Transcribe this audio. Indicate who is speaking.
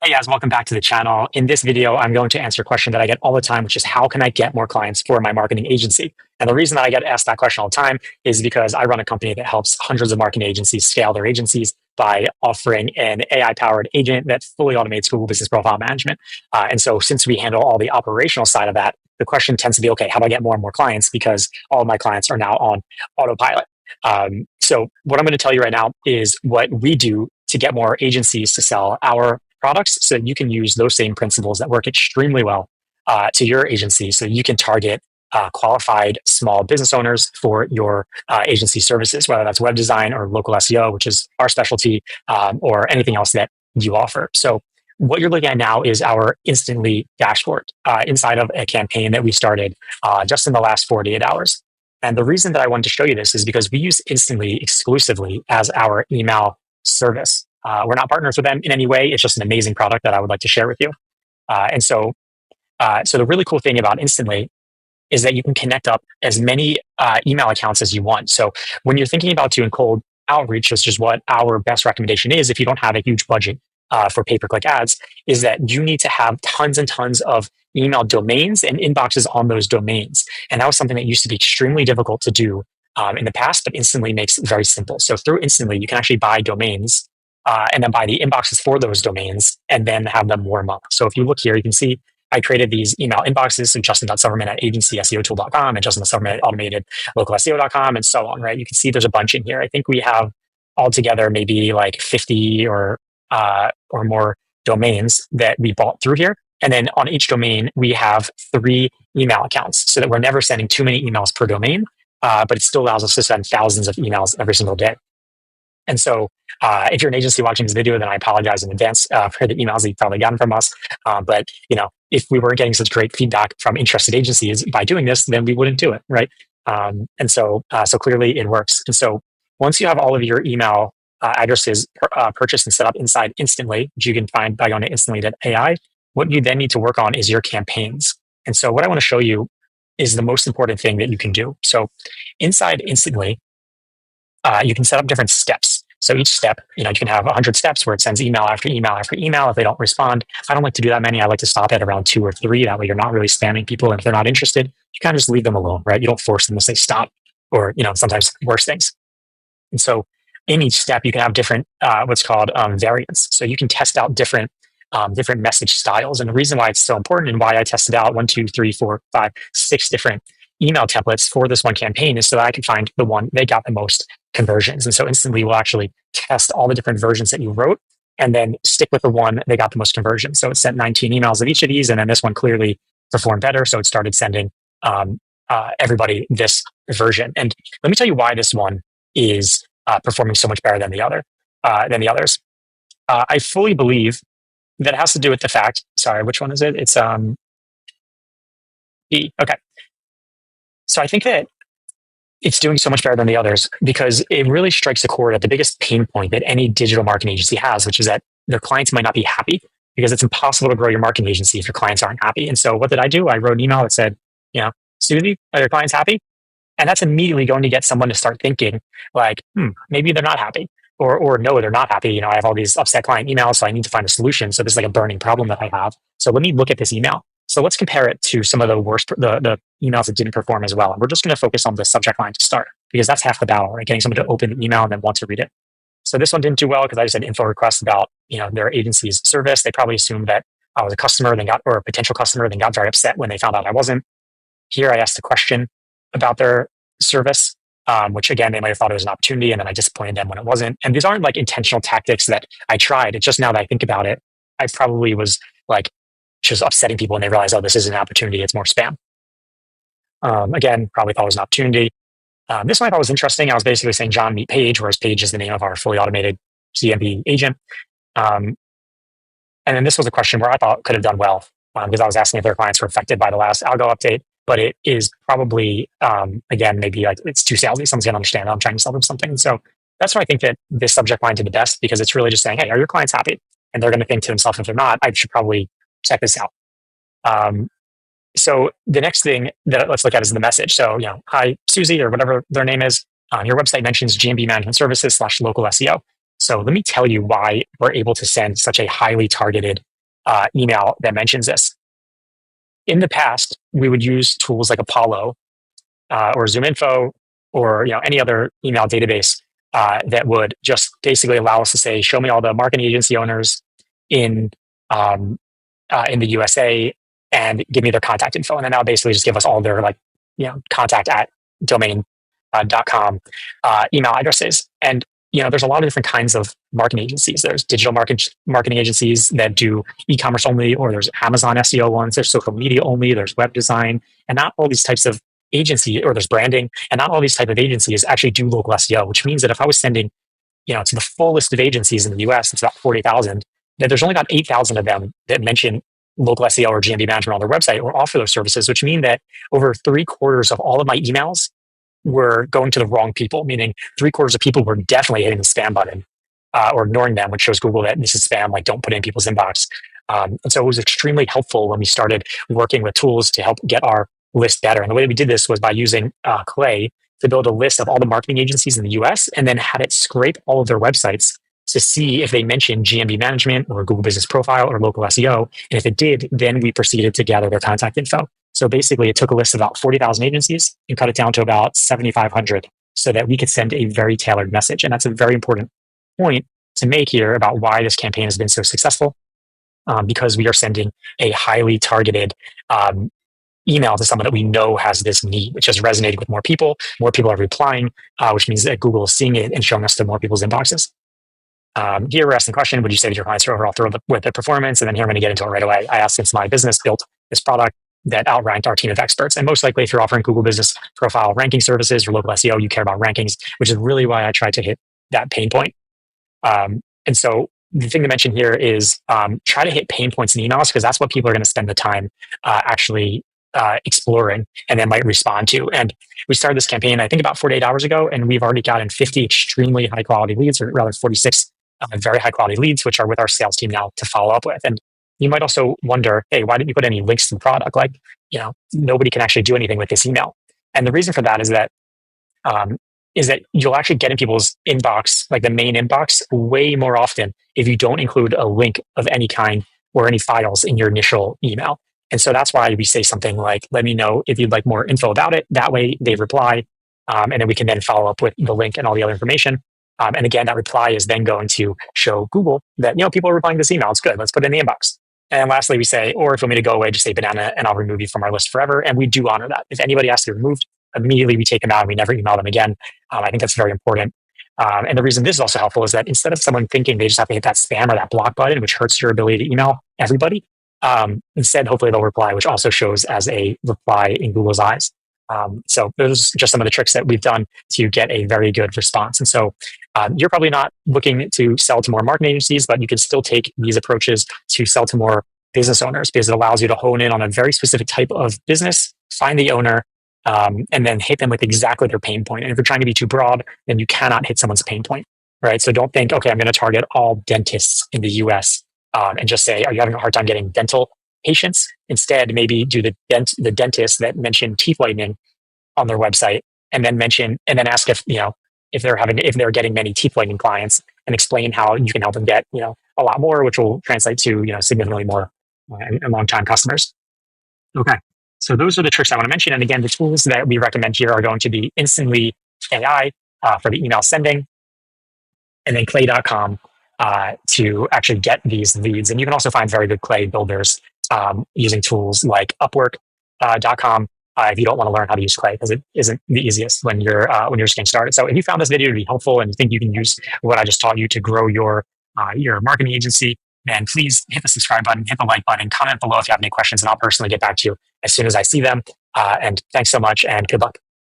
Speaker 1: Hey guys, welcome back to the channel. In this video, I'm going to answer a question that I get all the time, which is how can I get more clients for my marketing agency? And the reason that I get asked that question all the time is because I run a company that helps hundreds of marketing agencies scale their agencies by offering an AI-powered agent that fully automates Google Business Profile Management. And so since we handle all the operational side of that, the question tends to be, okay, how do I get more and more clients? Because all of my clients are now on autopilot. So what I'm going to tell you right now is what we do to get more agencies to sell our products so that you can use those same principles that work extremely well to your agency so you can target qualified small business owners for your agency services, whether that's web design or local SEO, which is our specialty, or anything else that you offer. So what you're looking at now is our Instantly dashboard inside of a campaign that we started just in the last 48 hours. And the reason that I wanted to show you this is because we use Instantly exclusively as our email service. We're not partners with them in any way. It's just an amazing product that I would like to share with you. So the really cool thing about Instantly is that you can connect up as many email accounts as you want. So when you're thinking about doing cold outreach, which is what our best recommendation is, if you don't have a huge budget for pay-per-click ads, is that you need to have tons and tons of email domains and inboxes on those domains. And that was something that used to be extremely difficult to do in the past, but Instantly makes it very simple. So through Instantly, you can actually buy domains and then buy the inboxes for those domains and then have them warm up. So if you look here, you can see I created these email inboxes, so Justin.Silverman at agencyseotool.com and Justin.Silverman at automatedlocalseo.com and so on, right? You can see there's a bunch in here. I think we have altogether maybe like 50 or more domains that we bought through here. And then on each domain, we have 3 email accounts so that we're never sending too many emails per domain, but it still allows us to send thousands of emails every single day. And so if you're an agency watching this video, then I apologize in advance for the emails that you've probably gotten from us. But if we weren't getting such great feedback from interested agencies by doing this, then we wouldn't do it, right? So clearly it works. And so once you have all of your email addresses purchased and set up inside Instantly, which you can find by going to instantly.ai, what you then need to work on is your campaigns. And so what I want to show you is the most important thing that you can do. So inside Instantly, you can set up different steps. So each step, you can have 100 steps where it sends email after email after email. If they don't respond, I don't like to do that many. I like to stop at around 2 or 3. That way you're not really spamming people. And if they're not interested, you kind of just leave them alone, right? You don't force them to say stop or, sometimes worse things. And so in each step, you can have different, what's called variants. So you can test out different message styles. And the reason why it's so important and why I tested out 1, 2, 3, 4, 5, 6 different email templates for this one campaign is so that I can find the one that got the most conversions. And so Instantly will actually test all the different versions that you wrote and then stick with the one that got the most conversions. So it sent 19 emails of each of these, and then this one clearly performed better. So it started sending everybody this version. And let me tell you why this one is performing so much better than the others. I fully believe that it has to do with the fact. Sorry, which one is it? It's E. Okay. So I think that it's doing so much better than the others because it really strikes a chord at the biggest pain point that any digital marketing agency has, which is that their clients might not be happy because it's impossible to grow your marketing agency if your clients aren't happy. And so what did I do? I wrote an email that said, Susie, are your clients happy? And that's immediately going to get someone to start thinking like, maybe they're not happy or no, they're not happy. I have all these upset client emails, so I need to find a solution. So this is like a burning problem that I have. So let me look at this email. So let's compare it to some of the worst, the emails that didn't perform as well. And we're just going to focus on the subject line to start because that's half the battle, right? Getting someone to open the email and then want to read it. So this one didn't do well because I just had info requests about, their agency's service. They probably assumed that I was a customer, or a potential customer, then got very upset when they found out I wasn't. Here I asked a question about their service, which again, they might have thought it was an opportunity, and then I disappointed them when it wasn't. And these aren't like intentional tactics that I tried. It's just now that I think about it, I probably was like, just upsetting people and they realize, oh, this isn't an opportunity, it's more spam. Again, probably thought it was an opportunity. This one I thought was interesting. I was basically saying John meet Paige, whereas Paige is the name of our fully automated CMP agent. And then this was a question where I thought could have done well because I was asking if their clients were affected by the last algo update, but it is probably, again, maybe like it's too salesy. Someone's going to understand that I'm trying to sell them something. And so that's why I think that this subject line did the best because it's really just saying, hey, are your clients happy? And they're going to think to themselves, if they're not, I should probably check this out. So the next thing that let's look at is the message. So, hi, Susie, or whatever their name is. Your website mentions GMB management services / local SEO. So let me tell you why we're able to send such a highly targeted email that mentions this. In the past, we would use tools like Apollo or ZoomInfo or any other email database that would just basically allow us to say, show me all the marketing agency owners in in the USA and give me their contact info. And then that'll basically just give us all their contact at domain.com email addresses. And there's a lot of different kinds of marketing agencies. There's digital marketing agencies that do e-commerce only, or there's Amazon SEO ones, there's social media only, there's web design, and not all these types of agency, or there's branding, and not all these type of agencies actually do local SEO, which means that if I was sending, to the full list of agencies in the US, it's about 40,000, that there's only about 8,000 of them that mention local SEO or GMB management on their website or offer those services, which mean that over 3/4 of all of my emails were going to the wrong people, meaning 3/4 of people were definitely hitting the spam button or ignoring them, which shows Google that this is spam, like don't put it in people's inbox. And so it was extremely helpful when we started working with tools to help get our list better. And the way that we did this was by using Clay to build a list of all the marketing agencies in the US and then had it scrape all of their websites to see if they mentioned GMB management or Google Business Profile or local SEO. And if it did, then we proceeded to gather their contact info. So basically, it took a list of about 40,000 agencies and cut it down to about 7,500 so that we could send a very tailored message. And that's a very important point to make here about why this campaign has been so successful, because we are sending a highly targeted email to someone that we know has this need, which has resonated with more people. More people are replying, which means that Google is seeing it and showing us to more people's inboxes. Here we're asking the question, would you say that your clients are overall thrilled with the performance? And then here I'm going to get into it right away. I asked, since my business built this product that outranked our team of experts. And most likely, if you're offering Google Business Profile ranking services or local SEO, you care about rankings, which is really why I tried to hit that pain point. And so the thing to mention here is try to hit pain points in emails, because that's what people are going to spend the time actually exploring and then might respond to. And we started this campaign, I think, about 48 hours ago, and we've already gotten 50 extremely high quality leads, or rather 46 very high quality leads, which are with our sales team now to follow up with. And you might also wonder, hey, why didn't you put any links to the product? Like, nobody can actually do anything with this email. And the reason for that is that you'll actually get in people's inbox, like the main inbox, way more often if you don't include a link of any kind or any files in your initial email. And so that's why we say something like, let me know if you'd like more info about it. That way they reply, and then we can then follow up with the link and all the other information. And again, that reply is then going to show Google that, people are replying to this email. It's good. Let's put it in the inbox. And lastly, we say, or if you want me to go away, just say banana and I'll remove you from our list forever. And we do honor that. If anybody has to be removed, immediately we take them out and we never email them again. I think that's very important. And the reason this is also helpful is that instead of someone thinking they just have to hit that spam or that block button, which hurts your ability to email everybody, instead, hopefully they'll reply, which also shows as a reply in Google's eyes. So those are just some of the tricks that we've done to get a very good response. And so you're probably not looking to sell to more marketing agencies, but you can still take these approaches to sell to more business owners, because it allows you to hone in on a very specific type of business, find the owner, and then hit them with exactly their pain point. And if you're trying to be too broad, then you cannot hit someone's pain point, right? So don't think, okay, I'm going to target all dentists in the US and just say, are you having a hard time getting dental patients? Instead, maybe do the dentists that mention teeth whitening on their website, and then ask if they're getting many teeth whitening clients, and explain how you can help them get a lot more, which will translate to significantly more and long-time customers. Okay, so those are the tricks I want to mention. And again, the tools that we recommend here are going to be Instantly AI for the email sending, and then Clay.com to actually get these leads. And you can also find very good Clay builders using tools like Upwork.com if you don't want to learn how to use Clay, because it isn't the easiest when you're just getting started. So if you found this video to be helpful and you think you can use what I just taught you to grow your marketing agency, then please hit the subscribe button, hit the like button, comment below if you have any questions, and I'll personally get back to you as soon as I see them. And thanks so much, and good luck.